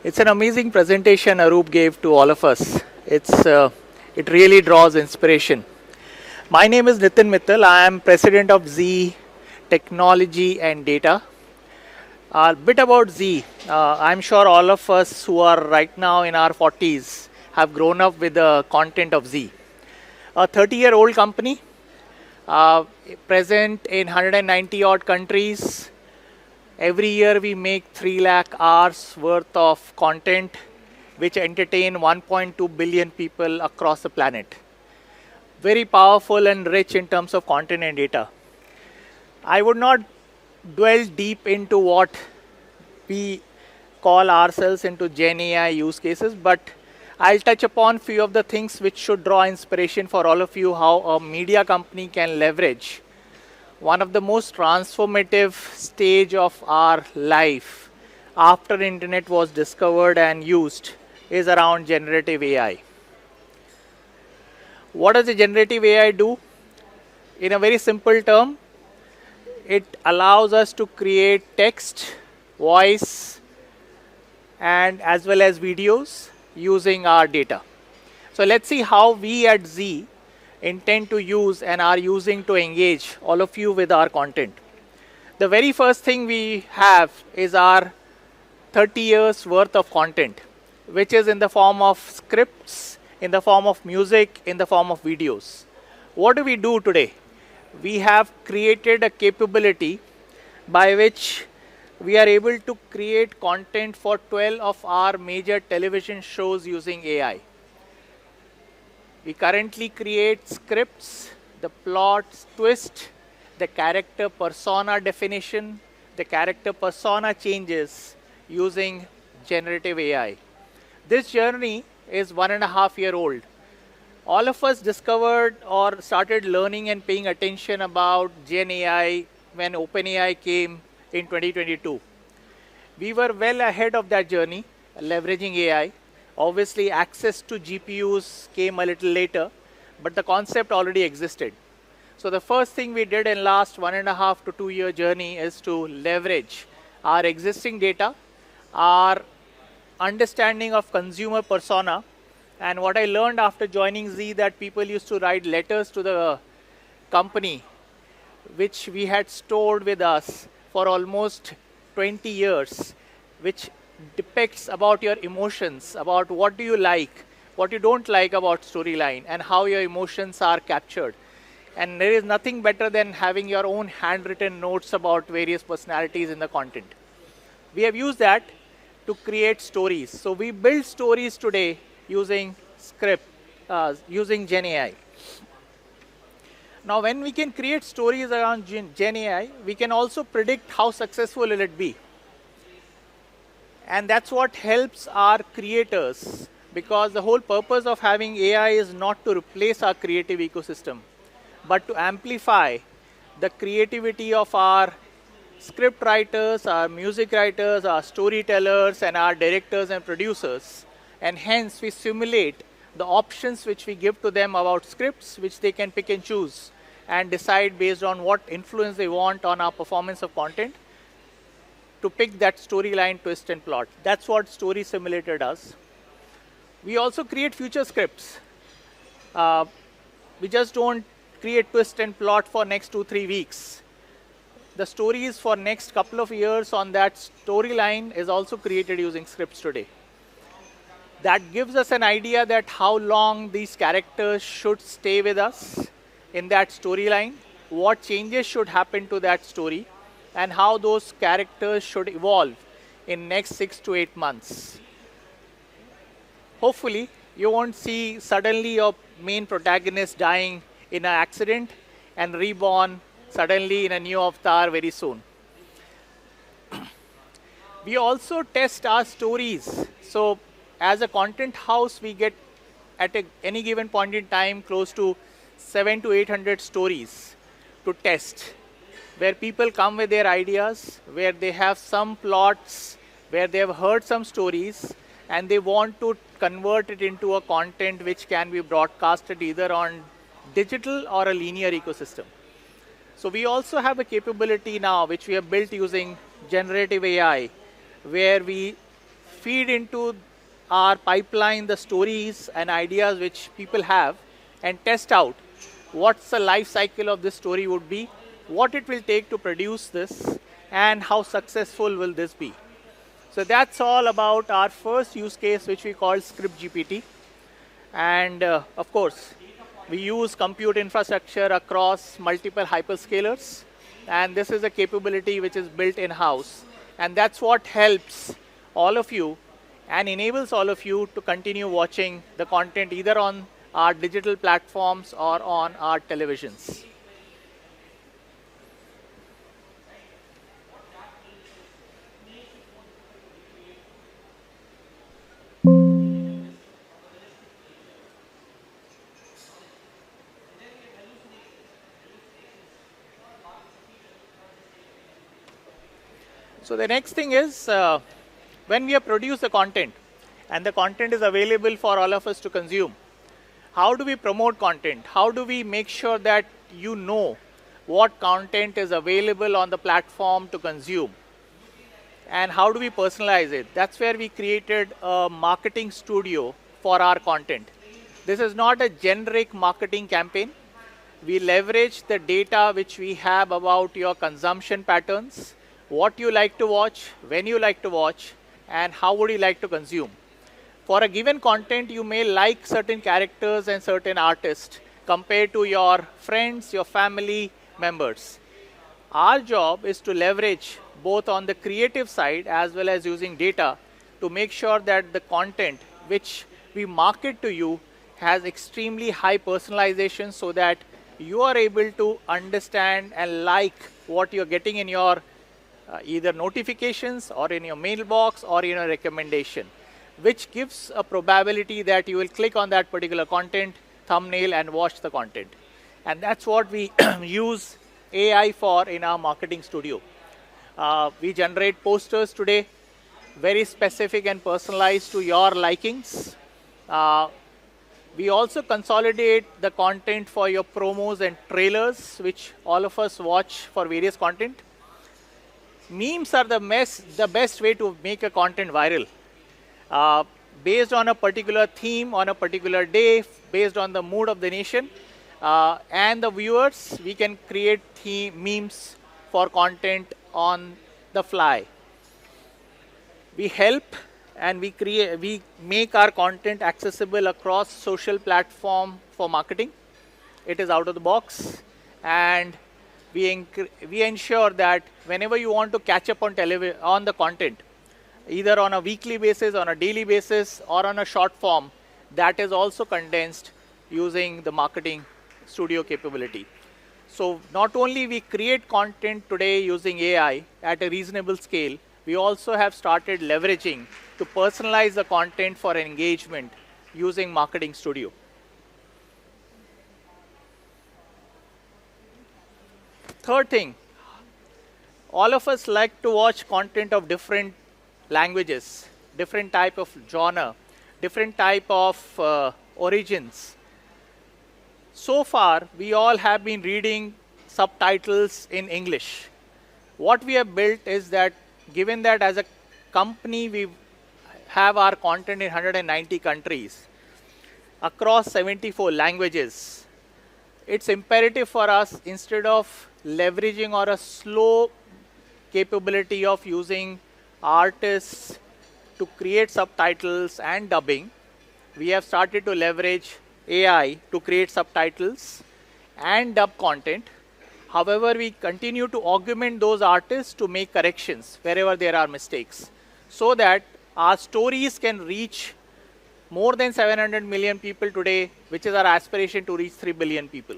It's an amazing presentation Arup gave to all of us. It really draws inspiration. My name is Nitin Mittal. I am president of Z Technology and Data. A bit about Z. I'm sure all of us who are right now in our 40s have grown up with the content of Z. A 30-year-old company, present in 190 odd countries. Every year we make 3 lakh hours worth of content which entertain 1.2 billion people across the planet. Very powerful and rich in terms of content and data. I would not dwell deep into what we call ourselves into Gen AI use cases, but I'll touch upon few of the things which should draw inspiration for all of you how a media company can leverage one of the most transformative stage of our life after internet was discovered and used is around generative AI. What does the generative AI do? In a very simple term, it allows us to create text, voice, and as well as videos using our data. So let's see how we at Z intend to use and are using to engage all of you with our content. The very first thing we have is our 30 years worth of content, which is in the form of scripts, in the form of music, in the form of videos. What do we do today? We have created a capability by which we are able to create content for 12 of our major television shows using AI. We currently create scripts, the plot twist, the character persona definition, the character persona changes using generative AI. This journey is 1.5 years old. All of us discovered or started learning and paying attention about Gen AI when OpenAI came in 2022. We were well ahead of that journey, leveraging AI. Obviously, access to GPUs came a little later, but the concept already existed. So the first thing we did in last 1.5 to 2 year journey is to leverage our existing data, our understanding of consumer persona, and what I learned after joining Z that people used to write letters to the company, which we had stored with us for almost 20 years, which depicts about your emotions, about what do you like, what you don't like about storyline, and how your emotions are captured. And there is nothing better than having your own handwritten notes about various personalities in the content. We have used that to create stories. So we build stories today using using Gen AI. Now, when we can create stories around Gen AI, we can also predict how successful will it be. And that's what helps our creators, because the whole purpose of having AI is not to replace our creative ecosystem, but to amplify the creativity of our script writers, our music writers, our storytellers, and our directors and producers. And hence, we simulate the options which we give to them about scripts, which they can pick and choose and decide based on what influence they want on our performance of content, to pick that storyline, twist, and plot. That's what Story Simulator does. We also create future scripts. We just don't create twist and plot for next 2-3 weeks. The stories for next couple of years on that storyline is also created using scripts today. That gives us an idea that how long these characters should stay with us in that storyline, what changes should happen to that story, and how those characters should evolve in next 6 to 8 months. Hopefully, you won't see suddenly your main protagonist dying in an accident and reborn suddenly in a new avatar very soon. We also test our stories. So as a content house, we get at any given point in time close to 700 to 800 stories to test, where people come with their ideas, where they have some plots, where they have heard some stories, and they want to convert it into a content which can be broadcasted either on digital or a linear ecosystem. So we also have a capability now which we have built using generative AI, where we feed into our pipeline the stories and ideas which people have and test out what's the life cycle of this story would be, what it will take to produce this, and how successful will this be. So that's all about our first use case, which we call Script GPT. And of course, we use compute infrastructure across multiple hyperscalers. And this is a capability which is built in-house. And that's what helps all of you and enables all of you to continue watching the content either on our digital platforms or on our televisions. So the next thing is, when we have produced the content, and the content is available for all of us to consume, how do we promote content? How do we make sure that you know what content is available on the platform to consume? And how do we personalize it? That's where we created a marketing studio for our content. This is not a generic marketing campaign. We leverage the data which we have about your consumption patterns, what you like to watch, when you like to watch, and how would you like to consume. For a given content, you may like certain characters and certain artists compared to your friends, your family members. Our job is to leverage both on the creative side as well as using data to make sure that the content which we market to you has extremely high personalization so that you are able to understand and like what you're getting in your either notifications or in your mailbox or in a recommendation, which gives a probability that you will click on that particular content, thumbnail, and watch the content. And that's what we use AI for in our marketing studio. We generate posters today, very specific and personalized to your likings. We also consolidate the content for your promos and trailers, which all of us watch for various content. Memes are the best way to make a content viral. Based on a particular theme, on a particular day, based on the mood of the nation, and the viewers, we can create memes for content on the fly. We help and we make our content accessible across social platform for marketing. It is out of the box, and we ensure that whenever you want to catch up on the content, either on a weekly basis, on a daily basis, or on a short form, that is also condensed using the marketing studio capability. So not only we create content today using AI at a reasonable scale, we also have started leveraging to personalize the content for engagement using marketing studio. Third thing, all of us like to watch content of different languages, different type of genre, different type of origins. So far, we all have been reading subtitles in English. What we have built is that, given that as a company we have our content in 190 countries, across 74 languages, it's imperative for us, instead of leveraging or a slow capability of using artists to create subtitles and dubbing, we have started to leverage AI to create subtitles and dub content. However, we continue to augment those artists to make corrections wherever there are mistakes, so that our stories can reach more than 700 million people today, which is our aspiration to reach 3 billion people.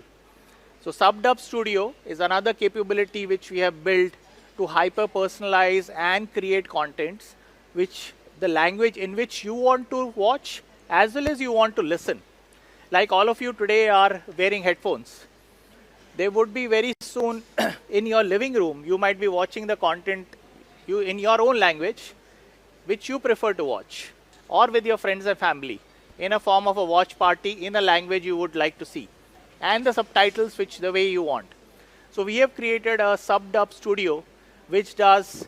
So SubDub Studio is another capability which we have built to hyper-personalize and create contents, which the language in which you want to watch as well as you want to listen. Like all of you today are wearing headphones. They would be very soon in your living room. You might be watching the content in your own language, which you prefer to watch, or with your friends and family in a form of a watch party in a language you would like to see, and the subtitles which the way you want. So we have created a SubDub Studio which does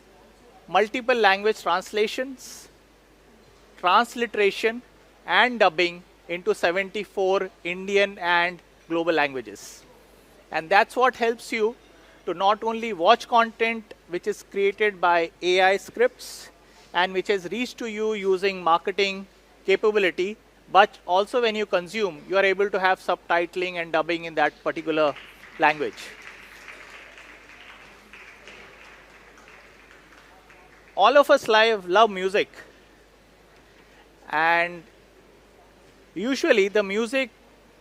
multiple language translations, transliteration, and dubbing into 74 Indian and global languages. And that's what helps you to not only watch content which is created by AI scripts and which has reached to you using marketing capability, but also when you consume, you are able to have subtitling and dubbing in that particular language. All of us love music, and usually the music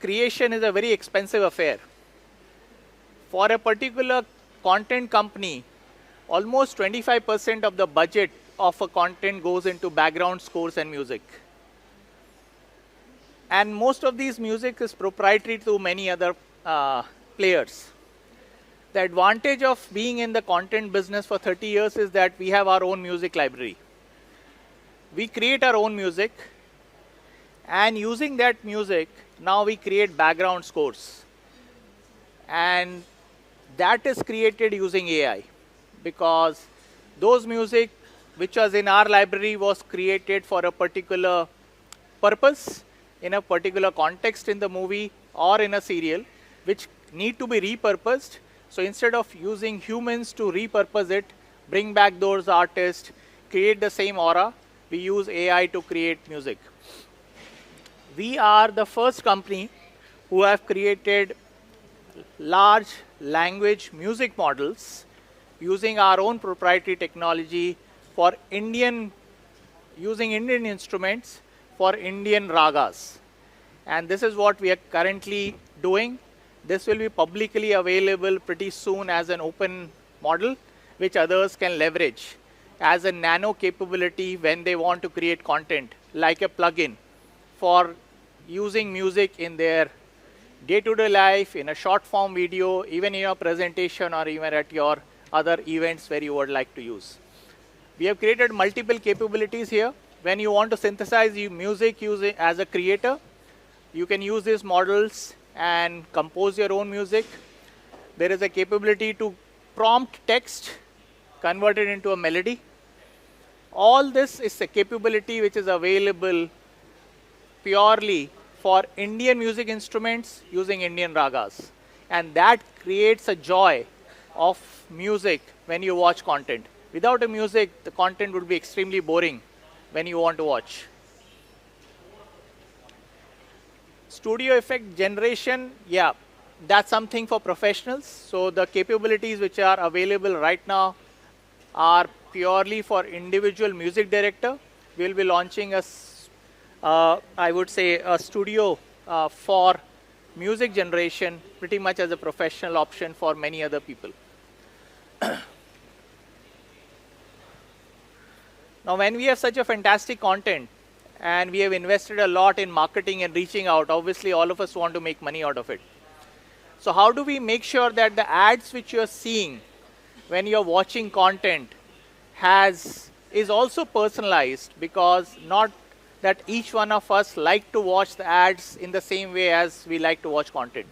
creation is a very expensive affair. For a particular content company, almost 25% of the budget of a content goes into background scores and music. And most of these music is proprietary to many other players. The advantage of being in the content business for 30 years is that we have our own music library. We create our own music, and using that music, now we create background scores. And that is created using AI, because those music which was in our library was created for a particular purpose, in a particular context in the movie or in a serial, which need to be repurposed. So instead of using humans to repurpose it, bring back those artists, create the same aura, we use AI to create music. We are the first company who have created large language music models using our own proprietary technology for using Indian instruments for Indian ragas. And this is what we are currently doing. This will be publicly available pretty soon as an open model, which others can leverage as a nano capability when they want to create content, like a plugin for using music in their day-to-day life, in a short form video, even in your presentation, or even at your other events where you would like to use. We have created multiple capabilities here. When you want to synthesize music using as a creator, you can use these models and compose your own music. There is a capability to prompt text, convert it into a melody. All this is a capability which is available purely for Indian music instruments using Indian ragas. And that creates a joy of music when you watch content. Without the music, the content would be extremely boring when you want to watch. Studio effect generation, yeah, that's something for professionals. So the capabilities which are available right now are purely for individual music director. We'll be launching I would say, a studio for music generation, pretty much as a professional option for many other people. Now, when we have such a fantastic content, and we have invested a lot in marketing and reaching out, obviously all of us want to make money out of it. So how do we make sure that the ads which you're seeing when you're watching content is also personalized, because not that each one of us like to watch the ads in the same way as we like to watch content.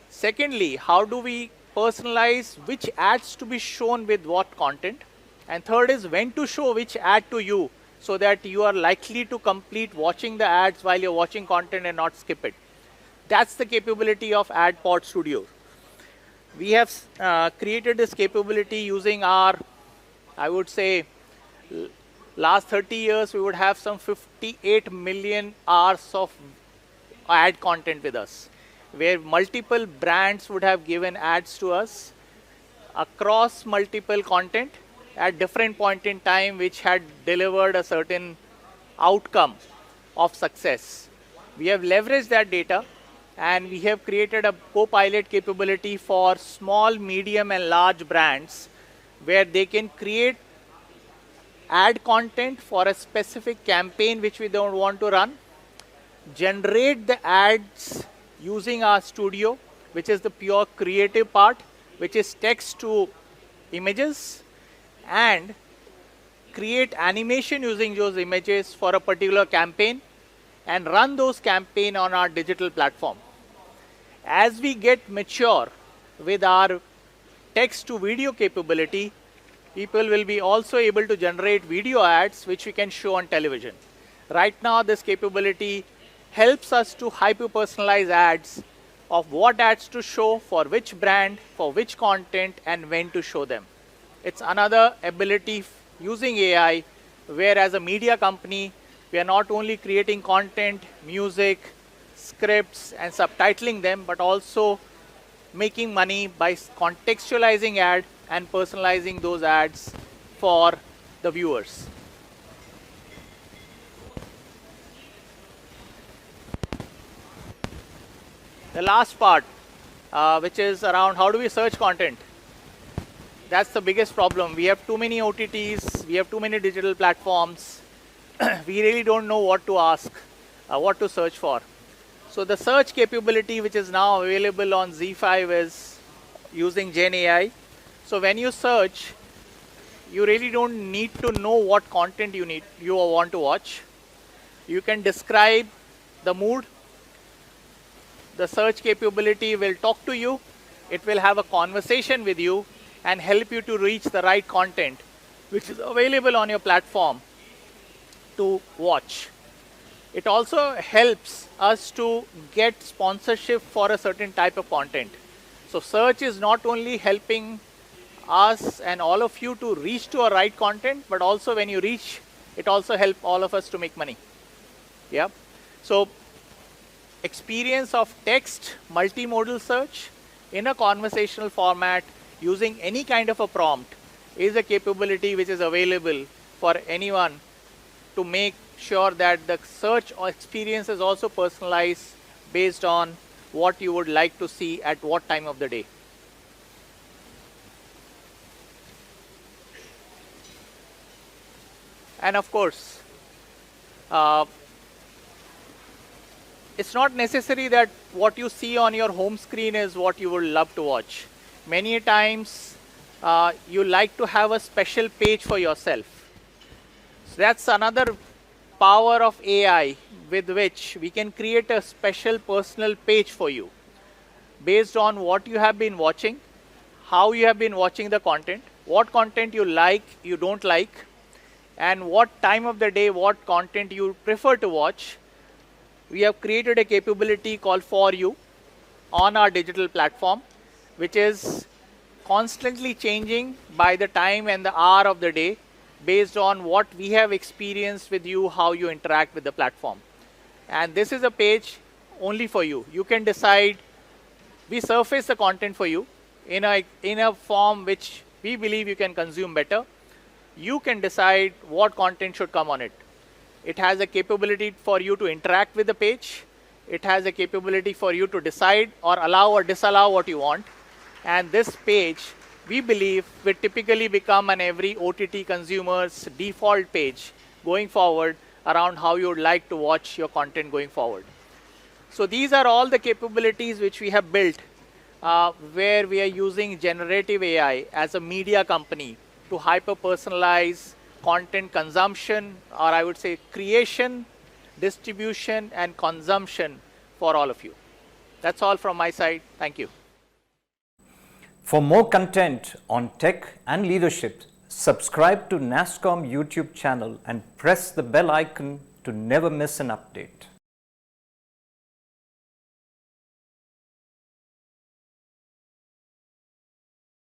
Secondly, how do we personalize which ads to be shown with what content? And third is when to show which ad to you, so that you are likely to complete watching the ads while you're watching content and not skip it. That's the capability of AdPod Studio. We have created this capability using our, I would say, last 30 years, we would have some 58 million hours of ad content with us, where multiple brands would have given ads to us across multiple content at different point in time, which had delivered a certain outcome of success. We have leveraged that data, and we have created a co-pilot capability for small, medium, and large brands, where they can create ad content for a specific campaign which we don't want to run, generate the ads using our studio, which is the pure creative part, which is text to images, and create animation using those images for a particular campaign and run those campaigns on our digital platform. As we get mature with our text to video capability, people will be also able to generate video ads which we can show on television. Right now, this capability helps us to hyper-personalize ads of what ads to show, for which brand, for which content, and when to show them. It's another ability using AI, where as a media company, we are not only creating content, music, scripts, and subtitling them, but also making money by contextualizing ad and personalizing those ads for the viewers. The last part, which is around how do we search content. That's the biggest problem. We have too many OTTs, we have too many digital platforms. We really don't know what to ask, what to search for. So the search capability, which is now available on Z5, is using Gen AI. So when you search, you really don't need to know what content you want to watch. You can describe the mood. The search capability will talk to you. It will have a conversation with you and help you to reach the right content, which is available on your platform to watch. It also helps us to get sponsorship for a certain type of content. So search is not only helping us and all of you to reach to a right content, but also when you reach, it also helps all of us to make money. Yeah. So experience of text multimodal search in a conversational format using any kind of a prompt is a capability which is available for anyone to make sure that the search or experience is also personalized based on what you would like to see at what time of the day. And of course, it's not necessary that what you see on your home screen is what you would love to watch. Many times, you like to have a special page for yourself. So that's another power of AI with which we can create a special personal page for you based on what you have been watching, how you have been watching the content, what content you like, you don't like, and what time of the day, what content you prefer to watch. We have created a capability called For You on our digital platform, which is constantly changing by the time and the hour of the day based on what we have experienced with you, how you interact with the platform. And this is a page only for you. You can decide, we surface the content for you in a form which we believe you can consume better. You can decide what content should come on it. It has a capability for you to interact with the page. It has a capability for you to decide or allow or disallow what you want. And this page, we believe, will typically become an every OTT consumer's default page going forward around how you would like to watch your content going forward. So these are all the capabilities which we have built where we are using generative AI as a media company to hyper-personalize content consumption, or I would say creation, distribution, and consumption for all of you. That's all from my side. Thank you. For more content on tech and leadership, subscribe to NASSCOM YouTube channel and press the bell icon to never miss an update.